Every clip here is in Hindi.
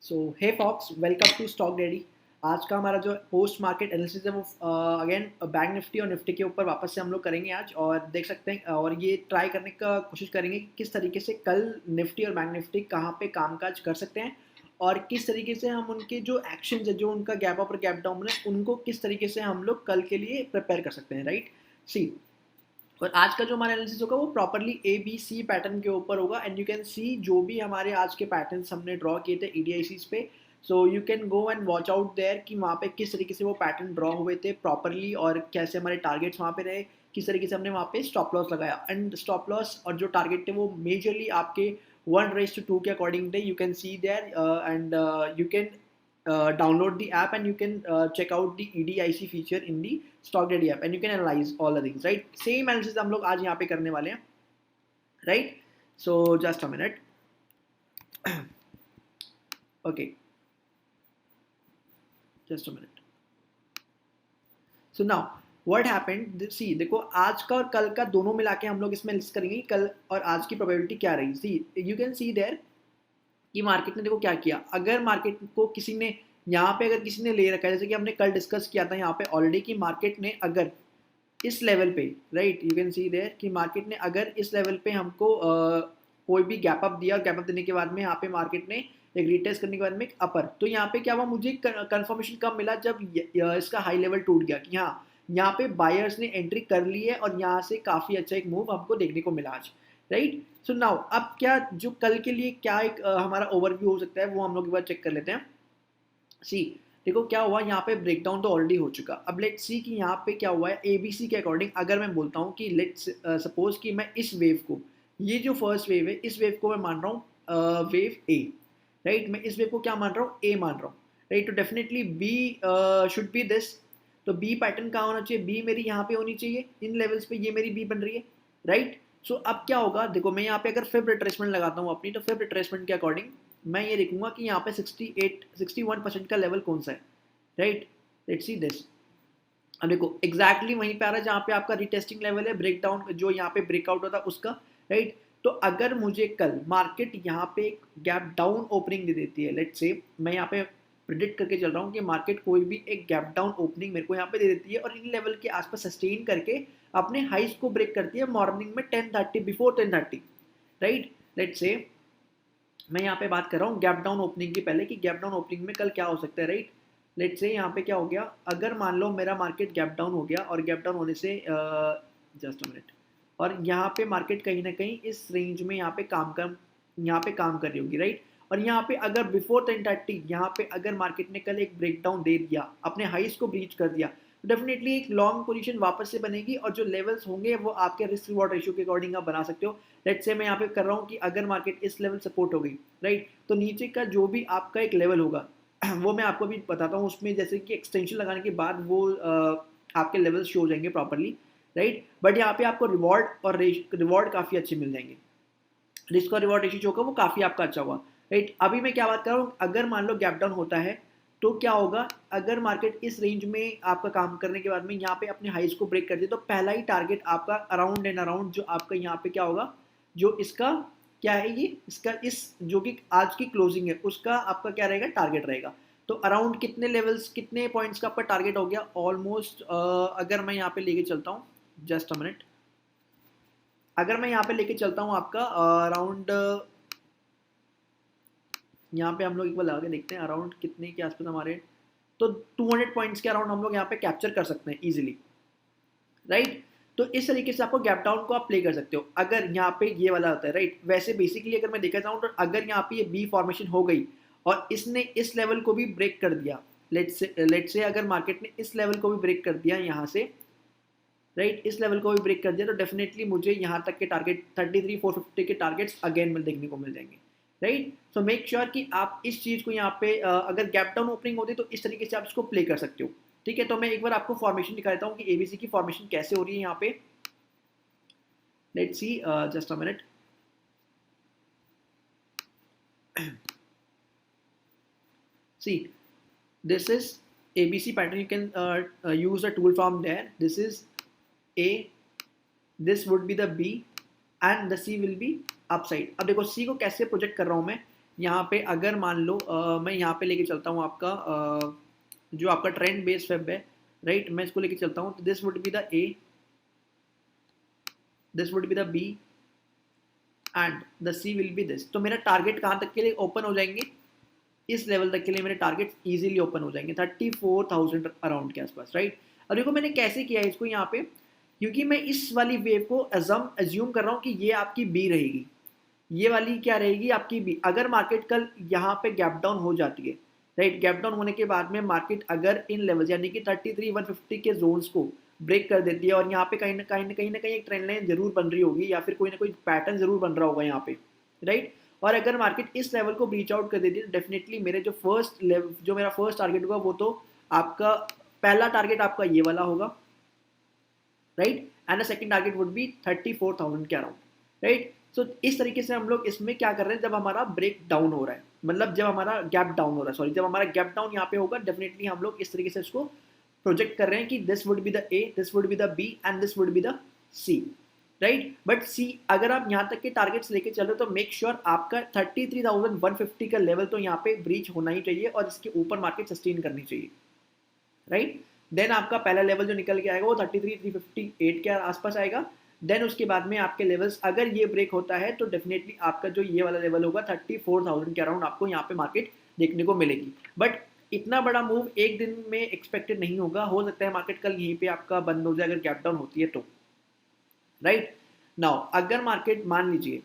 So hey folks, welcome to stock daily. आज का हमारा जो पोस्ट मार्केट एनालिसिस है वो अगेन बैंक निफ्टी और निफ्टी के ऊपर वापस से हम लोग करेंगे आज। और देख सकते हैं और ये ट्राई करने का कोशिश करेंगे कि किस तरीके से कल निफ्टी और बैंक निफ्टी कहाँ पे कामकाज कर सकते हैं और किस तरीके से हम उनके जो एक्शन है, जो उनका गैप अप और गैप डाउन है, उनको किस तरीके से हम लोग कल के लिए प्रिपेयर कर सकते हैं। राइट सी, और आज का जो हमारा एनालिसिस होगा वो properly A B C pattern के ऊपर होगा। एंड यू कैन सी जो भी हमारे आज के पैटर्न्स हमने ड्रॉ किए थे ईडीआईसीज पे, so you can go and watch out there कि वहाँ पे किस तरीके से वो पैटर्न ड्रॉ हुए थे प्रॉपरली और कैसे हमारे टारगेट्स वहाँ पे रहे, किस तरीके से हमने वहाँ पे स्टॉप लॉस लगाया। एंड स्टॉप लॉस और जो टारगेट थे वो मेजरली आपके 1:2 के अकॉर्डिंग थे। You can see there and you can download the app and you can check out the EDIC feature in the StockDaddy app and you can analyze all the things, right? Same analysis हम लोग आज यहाँ पे करने वाले हैं, right? So just a minute. Okay, just a minute. So now what happened, see देखो आज का और कल का दोनों मिला के हम लोग इसमें लिस्ट करेंगे कल और आज की प्रोबेबिलिटी क्या रही। सी यू कैन सी देयर कि मार्केट ने देखो क्या किया। अगर मार्केट को किसी ने यहाँ पे अगर किसी ने ले रखा है, जैसे कि हमने कल डिस्कस किया था यहाँ पे ऑलरेडी, कि मार्केट ने अगर इस लेवल पे, right, you can see there कि मार्केट ने अगर इस लेवल पे हमको कोई भी गैप अप दिया और गैप अप देने के बाद में यहाँ पे मार्केट ने एक रिटेस्ट करने के बाद में एक अपर, तो यहाँ पे क्या हुआ, मुझे कंफर्मेशन कब मिला, जब इसका हाई लेवल टूट गया कि हाँ यहाँ पे बायर्स ने एंट्री कर ली है और यहाँ से काफ़ी अच्छा एक मूव हमको देखने को मिला आज, राइट। सो नाउ अब क्या जो कल के लिए क्या एक हमारा ओवरव्यू हो सकता है वो हम लोग एक बार चेक कर लेते हैं। सी देखो क्या हुआ, यहाँ पे ब्रेकडाउन तो ऑलरेडी हो चुका। अब लेट्स सी कि यहाँ पे क्या हुआ है एबीसी के अकॉर्डिंग। अगर मैं बोलता हूँ कि लेट्स सपोज कि मैं इस वेव को, ये जो फर्स्ट वेव है, इस वेव को मैं मान रहा हूँ वेव ए, राइट। मैं इस वेव को क्या मान रहा हूँ, ए मान रहा हूँ, राइट। तो definitely be should be this. तो बी पैटर्न कहाँ होना चाहिए, बी मेरी यहाँ पे होनी चाहिए इन लेवल्स पे, ये मेरी बी बन रही है, राइट। सो अब क्या होगा, देखो मैं यहाँ पे अगर फिब रिट्रेसमेंट लगाता हूँ अपनी, तो फिब रिट्रेसमेंट के अकॉर्डिंग मैं ये देखूंगा कि यहाँ पे 61% का लेवल कौन सा है, राइट। Let's see this. अब देखो एग्जैक्टली वहीं पे आ रहा है जहाँ पे आपका रिटेस्टिंग लेवल है, ब्रेकडाउन जो यहाँ पे ब्रेकआउट होता है उसका, राइट। तो अगर मुझे कल मार्केट यहाँ पे एक गैप डाउन ओपनिंग दे देती है, लेट्स से मैं यहाँ पे प्रिडिक्ट करके चल रहा हूँ कि मार्केट कोई भी एक गैप डाउन ओपनिंग मेरे को यहाँ पे दे देती है और इन लेवल के आसपास सस्टेन करके अपने हाइस को ब्रेक करती है मॉर्निंग में 10:30, बिफोर 10:30, राइट। लेट्स से मैं यहाँ पे बात कर रहा हूँ गैप डाउन ओपनिंग की पहले कि गैप डाउन ओपनिंग में कल क्या हो सकता है, राइट। लेट्स से यहाँ पे क्या हो गया, अगर मान लो मेरा मार्केट गैप डाउन हो गया और गैप डाउन होने से जस्ट अ मिनट, और यहाँ पे मार्केट कहीं ना कहीं इस रेंज में यहाँ पे काम कर रही होगी, राइट। और यहाँ पे अगर बिफोर 10:30 यहाँ पे अगर मार्केट ने कल एक ब्रेकडाउन दे दिया, अपने हाइस को ब्रीच कर दिया, तो डेफिनेटली एक लॉन्ग पोजीशन वापस से बनेगी और जो लेवल्स होंगे वो आपके रिस्क रिवॉर्ड रेशियो के अकॉर्डिंग आप बना सकते हो। लेट्स से मैं यहाँ पे कर रहा हूँ कि अगर मार्केट इस लेवल सपोर्ट हो गई, राइट, तो नीचे का जो भी आपका एक लेवल होगा वो मैं आपको भी बताता हूँ, उसमें जैसे कि एक्सटेंशन लगाने के बाद वो आपके लेवल्स शो हो जाएंगे प्रॉपरली, राइट। बट यहाँ पे आपको रिवॉर्ड काफ़ी अच्छे मिल जाएंगे, रिस्क और रिवॉर्ड रेशियो जो होगा वो काफ़ी आपका अच्छा होगा, राइट। अभी मैं क्या बात कर रहा हूँ, अगर मान लो गैप डाउन होता है तो क्या होगा, अगर मार्केट इस रेंज में आपका काम करने के बाद में यहाँ पे अपने हाइस को ब्रेक कर दे, तो पहला ही टारगेट आपका अराउंड एंड अराउंड जो आपका यहाँ पे क्या होगा, जो इसका क्या है, ये इसका इस जो कि आज की क्लोजिंग है उसका आपका क्या रहेगा, टारगेट रहेगा। तो अराउंड कितने लेवल्स, कितने पॉइंट्स का आपका टारगेट हो गया ऑलमोस्ट, अगर मैं यहाँ पे लेके चलता हूँ, जस्ट अ मिनट, अगर मैं यहाँ पे लेके चलता हूँ आपका अराउंड, यहाँ पे हम लोग एक बार लगा के देखते हैं अराउंड कितने के आसपास हमारे, तो 200 पॉइंट्स के अराउंड हम लोग यहाँ पे कैप्चर कर सकते हैं इजीली, राइट। तो इस तरीके से आपको गैप डाउन को आप प्ले कर सकते हो अगर यहाँ पे ये वाला होता है, राइट। वैसे बेसिकली अगर मैं देखा जाऊँ तो अगर यहाँ पे ये बी फॉर्मेशन हो गई और इसने इस लेवल को भी ब्रेक कर दिया, लेट्स से अगर मार्केट ने इस लेवल को भी ब्रेक कर दिया यहाँ से, राइट, इस लेवल को भी ब्रेक कर दिया, तो डेफिनेटली मुझे यहाँ तक के टारगेट 33,450 के टारगेट्स अगेन में देखने को मिल जाएंगे, राइट। सो मेक श्योर कि आप इस चीज़ को यहाँ पे अगर गैप डाउन ओपनिंग होती है तो इस तरीके से आप इसको प्ले कर सकते हो, ठीक है। तो मैं एक बार आपको फॉर्मेशन दिखा देता हूँ कि एबीसी की फॉर्मेशन कैसे हो रही है यहाँ पे। Let's see, just a minute. See this is ABC pattern, you can use a tool from there. This is A, this would be the B and the C will be upside. अब देखो C को कैसे प्रोजेक्ट कर रहा हूँ मैं, यहाँ पे अगर मान लो मैं यहाँ पे लेके चलता हूँ आपका जो आपका ट्रेंड बेस्ड वेब है, राइट, मैं इसको लेके चलता हूँ, तो this would be the A, this would be the B and the C will be this. तो मेरा टारगेट कहाँ तक के लिए ओपन हो जाएंगे, इस लेवल तक के लिए मेरे टारगेट इजीली ओपन हो जाएंगे 34,000 अराउंड के आसपास, राइट। और देखो मैंने कैसे किया है इसको यहाँ पे, क्योंकि मैं इस वाली वेव को एज्यूम कर रहा हूँ कि ये आपकी बी रहेगी, ये वाली क्या रहेगी आपकी बी। अगर मार्केट कल यहाँ पे गैप डाउन हो जाती है, राइट, गैप डाउन होने के बाद में मार्केट अगर इन लेवल्स यानी कि 33,150 के जोन्स को ब्रेक कर देती है और यहाँ पे कहीं ना कहीं एक ट्रेंड लाइन जरूर बन रही होगी या फिर कोई ना कोई पैटर्न जरूर बन रहा होगा यहाँ पे, राइट। और अगर मार्केट इस लेवल को ब्रीच आउट कर देती है तो डेफिनेटली मेरे जो फर्स्ट लेवल, जो मेरा फर्स्ट टारगेट होगा वो तो आपका पहला टारगेट आपका ये वाला होगा, right, and the second target would be 34,000 के अराउंड, राइट। सो इस तरीके से हम लोग इसमें क्या कर रहे हैं, जब हमारा ब्रेक डाउन हो रहा है, मतलब जब हमारा गैप डाउन हो रहा है, सॉरी, जब हमारा गैप डाउन यहाँ पे होगा, डेफिनेटली हम लोग इस तरीके से इसको प्रोजेक्ट कर रहे हैं कि this would be the A, this would be the B and this would be the C, right. But C अगर आप यहाँ तक के टारगेट्स लेके चल रहे हो तो मेक श्योर आपका 33,150 का लेवल तो यहाँ पे ब्रीच होना ही चाहिए और इसके ऊपर मार्केट सस्टेन करनी चाहिए, राइट। देन आपका पहला लेवल जो निकल के आएगा वो 33,358 के आसपास आएगा। देन उसके बाद में आपके लेवल्स अगर ये ब्रेक होता है तो डेफिनेटली आपका जो ये वाला लेवल होगा 34,000 के अराउंड आपको यहाँ पे मार्केट देखने को मिलेगी। बट इतना बड़ा मूव एक दिन में एक्सपेक्टेड नहीं होगा, हो सकता है मार्केट कल यहीं पे आपका बंद हो जाए अगर गैप डाउन होती है तो, राइट। नाउ अगर मार्केट मान लीजिए,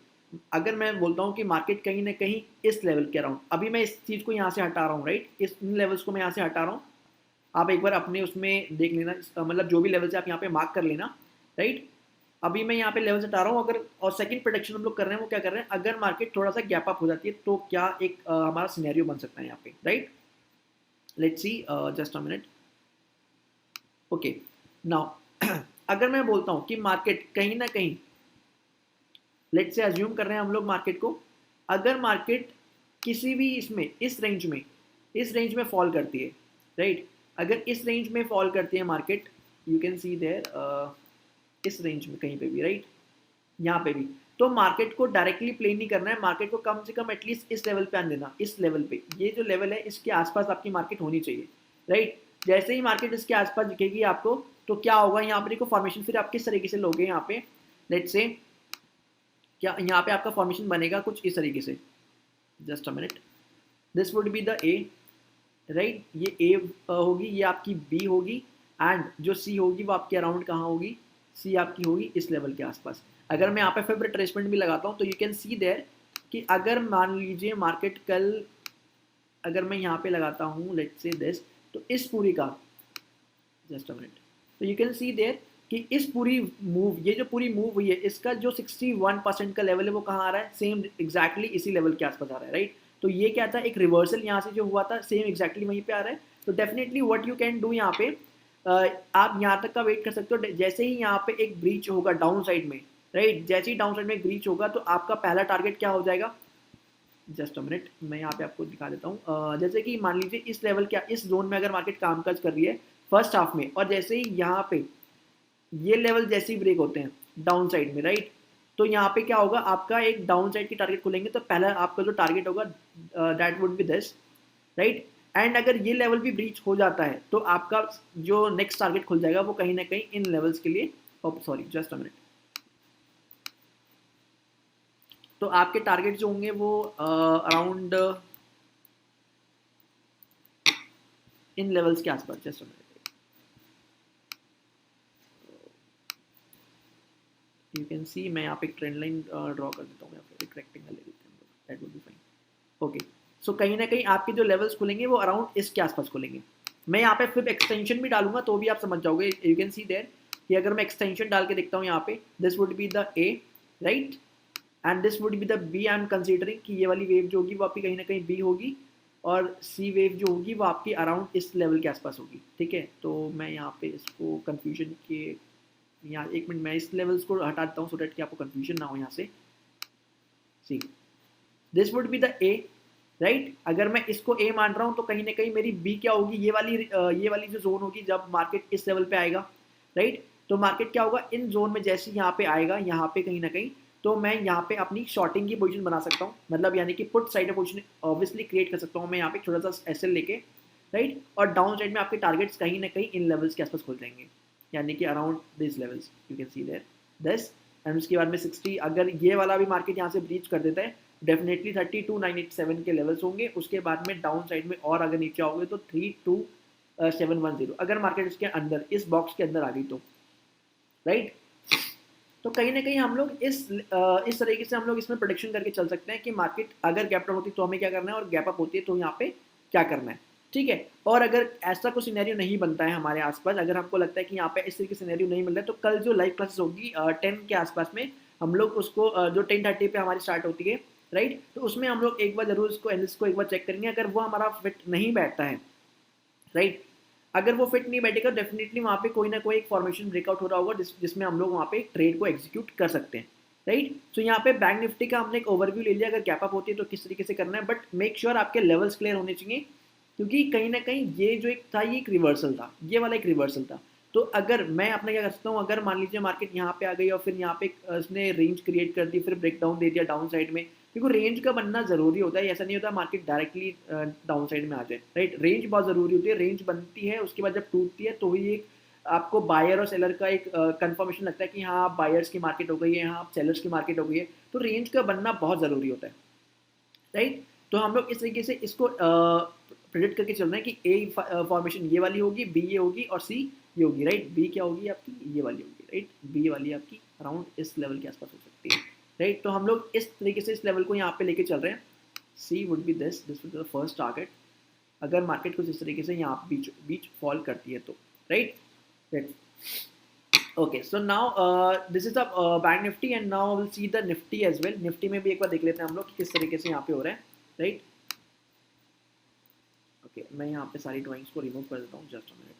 अगर मैं बोलता हूँ कि मार्केट कहीं ना कहीं इस लेवल के अराउंड, अभी मैं इस चीज़ को यहाँ से हटा रहा हूँ, राइट, इस इन लेवल्स को मैं यहाँ से हटा रहा हूँ, आप एक बार अपने उसमें देख लेना, मतलब जो भी लेवल से आप यहाँ पे मार्क कर लेना, राइट। अभी मैं यहाँ पे लेवल से हटा रहा हूँ, अगर और सेकंड प्रोडक्शन हम लोग कर रहे हैं वो क्या कर रहे हैं, अगर मार्केट थोड़ा सा गैप अप हो जाती है तो क्या एक हमारा सिनेरियो बन सकता है यहाँ पे, right. Let's see just a minute, okay. Now अगर मैं बोलता हूँ कि मार्केट कहीं ना कहीं, लेट्स से अज्यूम कर रहे हैं हम लोग मार्केट को, अगर मार्केट किसी भी इसमें इस रेंज में फॉल करती है, राइट, अगर इस रेंज में फॉल करती है market, you can see there इस रेंज में कहीं पे भी, राइट, यहाँ पे भी, तो मार्केट को डायरेक्टली प्ले नहीं करना है, मार्केट को कम से कम एटलीस्ट इस लेवल पे आने देना, इस लेवल पे, ये जो लेवल है इसके आसपास आपकी मार्केट होनी चाहिए, राइट। जैसे ही मार्केट इसके आसपास दिखेगी आपको तो क्या होगा, यहाँ पर देखो फॉर्मेशन फिर आप किस तरीके से लोगे, यहाँ पे लेट्स से क्या यहाँ पे आपका फॉर्मेशन बनेगा कुछ इस तरीके से, just a minute, this would be the A, right, ये ए होगी, ये आपकी बी होगी एंड जो सी होगी वो आपके अराउंड कहाँ होगी, सी आपकी होगी इस लेवल के आसपास। अगर मैं यहाँ पे फिर रिट्रेसमेंट भी लगाता हूँ तो यू कैन सी देयर कि अगर मान लीजिए मार्केट कल, अगर मैं यहाँ पे लगाता हूँ लेट्स से दिस, तो इस पूरी का, जस्ट अ मिनट, तो यू कैन सी देयर कि इस पूरी मूव, ये जो पूरी मूव हुई है इसका जो 61% का लेवल है वो कहाँ आ रहा है, सेम एग्जैक्टली इसी लेवल के आसपास आ रहा है, राइट। तो ये क्या था, एक रिवर्सल यहाँ से जो हुआ था सेम एग्जैक्टली वहीं पे आ रहा है। तो definitely what you can do यहाँ पे, आप यहाँ तक का वेट कर सकते हो, जैसे ही यहाँ पे एक ब्रीच होगा डाउन साइड में, राइट, जैसे ही डाउन साइड में एक ब्रीच होगा तो आपका पहला टारगेट क्या हो जाएगा, जस्ट अ मिनट, मैं यहाँ पे आपको दिखा देता हूँ। जैसे कि मान लीजिए इस लेवल क्या, इस जोन में अगर मार्केट कामकाज कर रही है फर्स्ट हाफ में, और जैसे ही यहाँ पे ये लेवल जैसे ही ब्रेक होते हैं डाउन साइड में, राइट, तो यहाँ पे क्या होगा, आपका एक डाउन साइड की टारगेट खुलेंगे, तो पहला आपका जो टारगेट होगा that would be this, right. And अगर ये लेवल भी ब्रीच हो जाता है तो आपका जो नेक्स्ट टारगेट खुल जाएगा वो कहीं ना कहीं इन लेवल्स के लिए, सॉरी जस्ट अ मिनट, तो आपके टारगेट जो होंगे वो अराउंड इन लेवल्स के आसपास, just a minute, you can सी, मैं यहाँ पे एक ट्रेंड लाइन ड्रॉ कर देता हूँ, या फिर एक रेक्टेंगल ले लेते हैं, that would be fine, okay. So कहीं ना कहीं आपके जो लेवल्स खुलेंगे वो अराउंड इसके आसपास खुलेंगे। मैं यहाँ पे फिर एक्सटेंशन भी डालूंगा तो भी आप समझ जाओगे, यू कैन सी देयर कि अगर मैं एक्सटेंशन डाल के देखता हूँ यहाँ पे, this would be the A, right, and this would be the B, I am considering कि ये वाली वेव जो होगी वो आपकी कहीं ना कहीं बी होगी, और सी वेव जो होगी वो आपकी अराउंड इस लेवल के आसपास होगी, ठीक है। तो मैं यहाँ पे इसको कन्फ्यूजन के, यहाँ एक मिनट मैं इस लेवल्स को हटा देता हूँ सो डेट कि आपको कन्फ्यूजन ना हो यहाँ से, see this would be the A, right. अगर मैं इसको ए मान रहा हूँ तो कहीं ना कहीं मेरी बी क्या होगी, ये वाली जो जोन होगी जब मार्केट इस लेवल पे आएगा, राइट। तो मार्केट क्या होगा, इन जोन में जैसे यहाँ पे आएगा, यहाँ पे कहीं ना कहीं, तो मैं यहाँ पे अपनी शॉर्टिंग की पोजीशन बना सकता हूँ, मतलब यानी कि पुट साइड में पोजीशन ऑब्वियसली क्रिएट कर सकता हूँ मैं यहाँ पे छोटा सा एसएल लेके, राइट। और डाउन साइड में आपके टारगेट्स कहीं ना कहीं इन लेवल्स के आसपास खुल जाएंगे, यानी कि around this levels you can see there this. And उसके बाद में 60, अगर ये वाला भी मार्केट यहाँ से ब्रीच कर देता है डेफिनेटली 32,987 के लेवल्स होंगे। उसके बाद में डाउन साइड में और अगर नीचे आओगे तो 32,710, अगर मार्केट इसके अंदर इस बॉक्स के अंदर आ गई तो, राइट। तो कहीं ना कहीं हम लोग इस तरीके से हम लोग इसमें प्रोडिक्शन करके चल सकते हैं कि मार्केट अगर गैप डाउन होती है तो हमें क्या करना है, और गैप अप होती है तो यहाँ पे क्या करना है, ठीक है। और अगर ऐसा कोई सिनेरियो नहीं बनता है हमारे आसपास, अगर हमको लगता है कि यहाँ पे इस तरीके सिनेरियो नहीं मिल रहा है, तो कल जो लाइव क्लासेस होगी 10 के आसपास में, हम लोग उसको जो 10:30 पे हमारी स्टार्ट होती है, राइट, तो उसमें हम लोग एक बार जरूर इसको एनालिसिस को एक बार चेक करेंगे। अगर वो हमारा फिट नहीं बैठता है, राइट, अगर वो फिट नहीं बैठेगा डेफिनेटली वहाँ पे कोई ना कोई एक फॉर्मेशन ब्रेकआउट हो रहा होगा जिसमें हम लोग वहाँ पे ट्रेड को एग्जीक्यूट कर सकते हैं, राइट। सो यहाँ पे बैंक निफ्टी का हमने एक ओवरव्यू ले लिया, अगर गैप अप होती है तो किस तरीके से करना है, बट मेक श्योर आपके लेवल्स क्लियर होने चाहिए, क्योंकि कहीं ना कहीं ये जो एक था ये एक रिवर्सल था, ये वाला एक रिवर्सल था। तो अगर मैं अपना क्या कर सकता हूँ, अगर मान लीजिए मार्केट यहाँ पे आ गई और फिर यहाँ पे उसने रेंज क्रिएट कर दी, फिर ब्रेक डाउन दे दिया डाउन साइड में, क्योंकि रेंज का बनना जरूरी होता है, ऐसा नहीं होता मार्केट डायरेक्टली डाउन साइड में आ जाए, राइट। रेंज बहुत जरूरी होती है, रेंज बनती है, उसके बाद जब टूटती है तो ही एक आपको बायर और सेलर का एक कंफर्मेशन लगता है कि हाँ आप बायर्स की मार्केट हो गई है, हाँ आप सेलर्स की मार्केट हो गई है। तो रेंज का बनना बहुत ज़रूरी होता है, राइट। तो हम लोग इस तरीके से इसको प्रेडिक्ट करके चल रहे हैं कि ए फॉर्मेशन ये वाली होगी, बी ये होगी और सी ये होगी, राइट। बी क्या होगी आपकी, ये वाली होगी, राइट। बी वाली आपकी अराउंड इस लेवल के आसपास हो सकती है, राइट। तो हम लोग इस तरीके से इस लेवल को यहाँ पे लेके चल रहे हैं। C would be this would be the first target, अगर मार्केट कुछ इस तरीके से यहाँ बीच बीच फॉल करती है तो, right. Okay, so now this is the bank Nifty and now will see the Nifty as well. Nifty में भी एक बार देख लेते हैं हम लोग किस तरीके से यहाँ पे हो रहा है, राइट। ओके, मैं यहाँ पे सारी ड्राइंग्स को रिमूव कर देता हूँ, just a minute.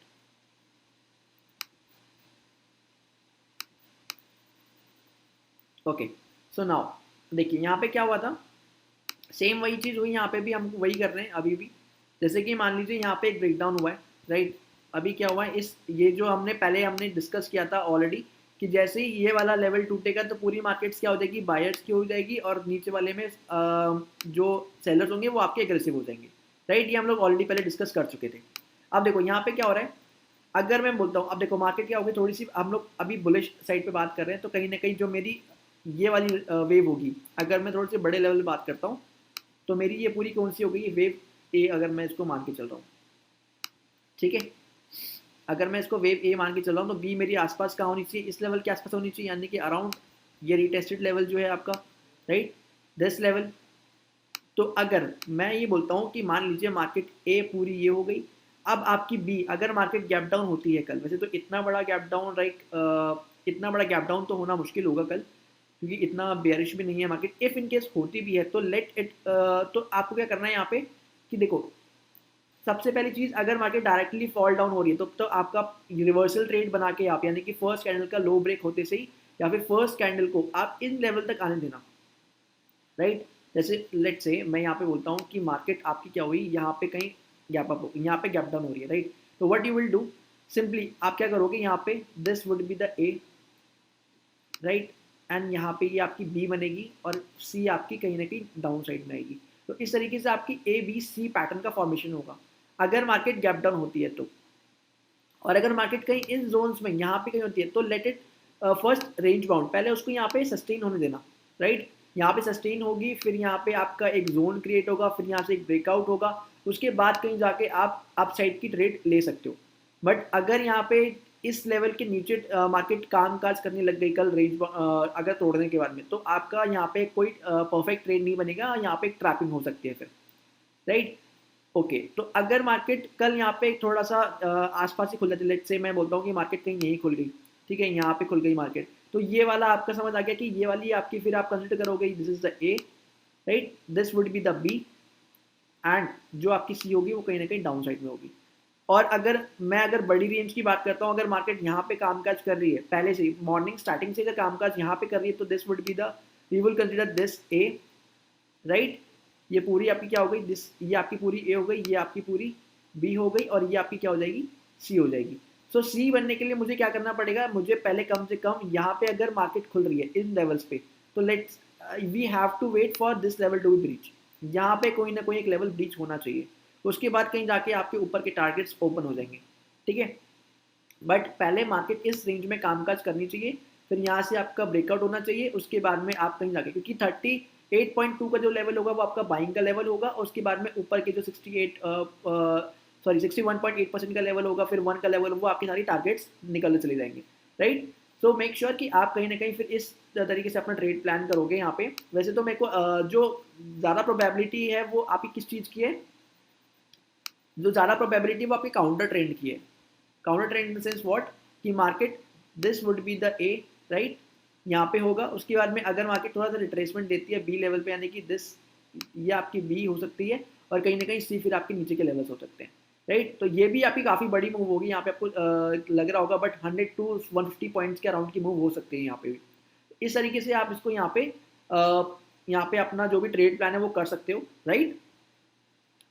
Okay, so now देखिए यहाँ पे क्या हुआ था, सेम वही चीज़ हुई, यहाँ पे भी हम वही कर रहे हैं अभी भी। जैसे कि मान लीजिए यहाँ पे एक ब्रेकडाउन हुआ है, राइट। अभी क्या हुआ है, इस ये जो हमने डिस्कस किया था ऑलरेडी कि जैसे ही ये वाला लेवल टूटेगा तो पूरी मार्केट्स क्या हो जाएगी, बायर्स की हो जाएगी, और नीचे वाले में जो सेलर्स होंगे वो आपके एग्रेसिव हो जाएंगे, राइट। ये हम लोग ऑलरेडी पहले डिस्कस कर चुके थे। अब देखो यहाँ पे क्या हो रहा है, अगर मैं बोलता हूँ, अब देखो मार्केट क्या होगी, थोड़ी सी हम लोग अभी बुलिश साइड पे बात कर रहे हैं, तो कहीं ना कहीं जो मेरी ये वाली वेव होगी, अगर मैं थोड़े से बड़े लेवल पे बात करता हूँ, तो मेरी ये पूरी कौन सी हो गई, वेव ए, अगर मैं इसको मान के चल रहा हूँ, ठीक है। अगर मैं इसको वेव ए मान के चल रहा हूँ तो बी मेरी आसपास कहाँ होनी चाहिए, इस लेवल के आसपास होनी चाहिए, यानी कि अराउंड ये रिटेस्टेड लेवल जो है आपका, राइट, दिस लेवल। तो अगर मैं ये बोलता हूँ कि मान लीजिए मार्केट ए पूरी ये हो गई, अब आपकी बी, अगर मार्केट गैप डाउन होती है कल, वैसे तो इतना बड़ा गैप डाउन, राइट, इतना बड़ा गैप डाउन तो होना मुश्किल होगा कल, क्योंकि इतना बेयरिश भी नहीं है मार्केट। इफ इन केस होती भी है तो लेट इट, तो आपको क्या करना है यहाँ पे कि देखो, सबसे पहली चीज़, अगर मार्केट डायरेक्टली फॉल डाउन हो रही है तो आपका रिवर्सल ट्रेड बना के आप, यानी कि फर्स्ट कैंडल का लो ब्रेक होते से ही या फिर फर्स्ट कैंडल को आप इन लेवल तक आने देना, राइट। जैसे लेट से मैं यहाँ पे बोलता हूँ कि मार्केट आपकी क्या हुई, यहाँ पे कहीं गैप अप हो, यहाँ पे गैप डाउन हो रही है, राइट। तो what you will do, simply आप क्या करोगे, यहाँ पे this would be the A, right, and यहाँ पे ये आपकी बी बनेगी और सी आपकी कहीं ना कहीं डाउन साइड में आएगी। तो इस तरीके से आपकी ए बी सी पैटर्न का फॉर्मेशन होगा अगर मार्केट गैप डाउन होती है तो। और अगर मार्केट कहीं इन जोन्स में यहाँ पे कहीं होती है तो let it first range bound, पहले उसको यहाँ पे सस्टेन होने देना, राइट। यहाँ पे सस्टेन होगी, फिर यहाँ पे आपका एक जोन क्रिएट होगा, फिर यहाँ से एक ब्रेकआउट होगा, उसके बाद कहीं जाके आप अप साइड की ट्रेड ले सकते हो। बट अगर यहाँ पे इस लेवल के नीचे मार्केट काम काज करने लग गई कल रेंज अगर तोड़ने के बाद में, तो आपका यहाँ पे कोई परफेक्ट ट्रेड नहीं बनेगा, यहाँ पे एक ट्रैपिंग हो सकती है फिर, राइट। ओके, तो अगर मार्केट कल यहाँ पे थोड़ा सा आसपास ही खुल जाती है, लेट्स से मैं बोलता हूँ कि मार्केट कहीं यहीं खुल गई, ठीक है, यहाँ पे खुल गई मार्केट, तो ये वाला आपका समझ आ गया कि ये वाली आपकी फिर आप कंसिडर करोगे this is the A, right, this would be the B, and जो आपकी सी होगी वो कहीं ना कहीं डाउन साइड में होगी। और अगर बड़ी रेंज की बात करता हूँ, अगर मार्केट यहाँ पे कामकाज कर रही है पहले से मॉर्निंग स्टार्टिंग से, अगर कामकाज यहाँ पे कर रही है तो this would be the, we will consider this A, right. ये पूरी आपकी क्या हो गई, दिस, ये आपकी पूरी ए हो गई, ये आपकी पूरी बी हो गई, और ये आपकी क्या हो जाएगी, सी हो जाएगी। सो सी बनने के लिए मुझे क्या करना पड़ेगा, मुझे पहले कम से कम यहाँ पे अगर मार्केट खुल रही है इन लेवल्स पे, तो let's we have to wait for this level to be breach. यहाँ पे कोई ना कोई एक लेवल ब्रीच होना चाहिए, उसके बाद कहीं जाके आपके ऊपर के टारगेट्स ओपन हो जाएंगे, ठीक है। बट पहले मार्केट इस रेंज में कामकाज करनी चाहिए, फिर यहाँ से आपका ब्रेकआउट होना चाहिए, उसके बाद में आप कहीं जाके, क्योंकि 38.2 का जो लेवल होगा वो आपका बाइंग का लेवल होगा, और उसके बाद में ऊपर के जो 61.8% का लेवल होगा, फिर 1 का लेवल, वो आपकी सारी टारगेट्स निकलने चले जाएंगे, राइट। सो मेक श्योर कि आप कहीं ना कहीं फिर इस तरीके से अपना ट्रेड प्लान करोगे यहाँ पे। वैसे तो मेरे को जो ज़्यादा प्रोबेबिलिटी है वो आपकी किस चीज़ की है, जो ज़्यादा प्रोबेबिलिटी वो आपकी काउंटर ट्रेंड की है। Counter trend in the sense what, कि market this would be the A, right, यहाँ पे होगा, उसके बाद में अगर मार्केट थोड़ा सा रिट्रेसमेंट देती है बी लेवल पे, यानी कि दिस, ये आपकी बी हो सकती है, और कहीं ना कहीं सी फिर आपके नीचे के लेवल्स हो सकते हैं, राइट। तो ये भी आपकी काफ़ी बड़ी मूव होगी यहाँ पे, आपको लग रहा होगा, बट 100 to 150 पॉइंट्स के अराउंड की मूव हो सकती है यहाँ पे भी। इस तरीके से आप इसको यहाँ पे अपना जो भी ट्रेड प्लान है वो कर सकते हो, राइट।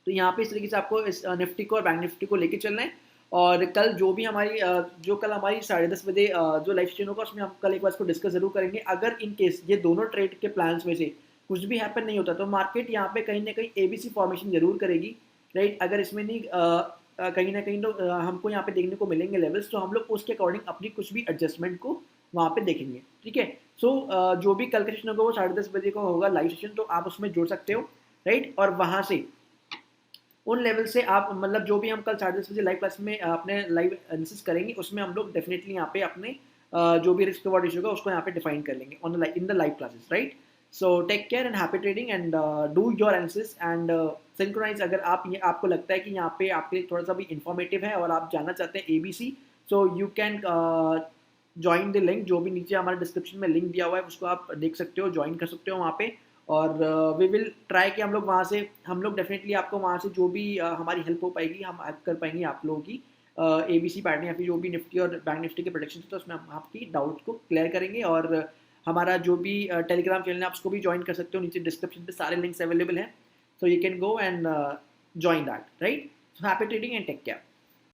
तो यहाँ पे इस तरीके से आपको इस निफ्टी को और बैंक निफ्टी को लेके चलना है। और कल जो भी हमारी जो कल हमारी 10:30 बजे जो लाइव स्ट्रीम होगा उसमें हम कल एक बार इसको डिस्कस जरूर करेंगे। अगर इन केस ये दोनों ट्रेड के प्लान्स में से कुछ भी हैपन नहीं होता तो मार्केट यहाँ पे कहीं ना कहीं ABC फॉर्मेशन जरूर करेगी, राइट। अगर इसमें नहीं कहीं ना कहीं तो हमको यहाँ पे देखने को मिलेंगे लेवल्स, तो हम लोग उसके अकॉर्डिंग अपनी कुछ भी एडजस्टमेंट को वहाँ पे देखेंगे, ठीक है। सो जो भी कल का सेशन होगा वो 10:30 बजे को होगा लाइव सेशन, तो आप उसमें जुड़ सकते हो, राइट। और वहाँ से उन लेवल से आप मतलब जो भी हम कल 10:30 बजे लाइव क्लास में अपने लाइव एनालिसिस करेंगे उसमें हम लोग डेफिनेटली यहाँ पे अपने जो भी रिस्क रिवॉर्ड इशू होगा उसको यहाँ पे डिफाइन कर लेंगे on in the live classes, right. So take care and happy trading and do your analysis and synchronise. अगर आपको लगता है कि यहाँ पे आपके लिए थोड़ा सा भी इंफॉर्मेटिव है और आप जानना चाहते हैं ABC, so you can join the link, जो भी नीचे हमारे डिस्क्रिप्शन में लिंक दिया हुआ है उसको आप देख सकते हो, ज्वाइन कर सकते हो वहाँ पे। और वी विल ट्राई कि हम लोग डेफिनेटली आपको वहाँ से जो भी हमारी हेल्प हो पाएगी हम हेल्प कर पाएंगे आप लोगों की ABC पैटर्न या फिर जो भी निफ्टी और बैंक निफ्टी के प्रोडक्शन है, तो उसमें हम आपकी डाउट को क्लियर करेंगे। और हमारा जो भी टेलीग्राम चैनल है आप उसको भी ज्वाइन कर सकते हो, नीचे डिस्क्रिप्शन पे सारे लिंक्स अवेलेबल हैं, so you can go and join that, right. So happy trading and take care.